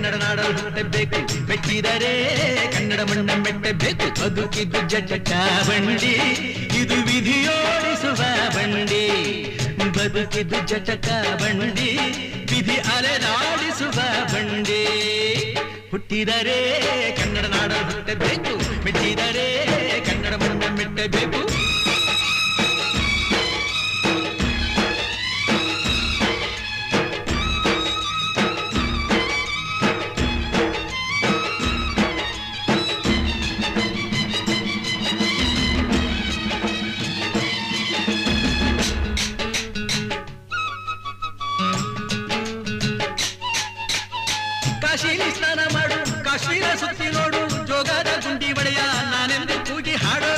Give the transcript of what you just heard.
ಕನ್ನಡ ನಾಡಲು ಹುಟ್ಟಬೇಕು, ಮೆಟ್ಟಿದರೆ ಕನ್ನಡ ಮಣ್ಣ ಮೆಟ್ಟಬೇಕು. ಬದುಕಿದ್ದು ಜಟಕ ಬಂಡಿ, ಇದು ವಿಧಿಯೋಡಿಸುವ ಬಂಡಿ. ಬದುಕಿದ್ದು ಜಟಕ ಬಂಡಿ, ವಿಧಿ ಅಲೆದಾಡಿಸುವ ಬಂಡಿ. ಹುಟ್ಟಿದರೆ ಕನ್ನಡ ನಾಡಲು ಹುಟ್ಟಬೇಕು, ಮೆಟ್ಟಿದರೆ ಕನ್ನಡ ಮಣ್ಣ ಮೆಟ್ಟಬೇಕು. ಕಾಶಿಲಿ ಸ್ನಾನ ಮಾಡು, ಕಾಶ್ಮೀರ ಸುತ್ತಿ ನೋಡು, ಜೋಗದ ಗುಂಡಿ ಒಡೆಯ ನಾನೆಂದು ಕೂಗಿ ಹಾಡು.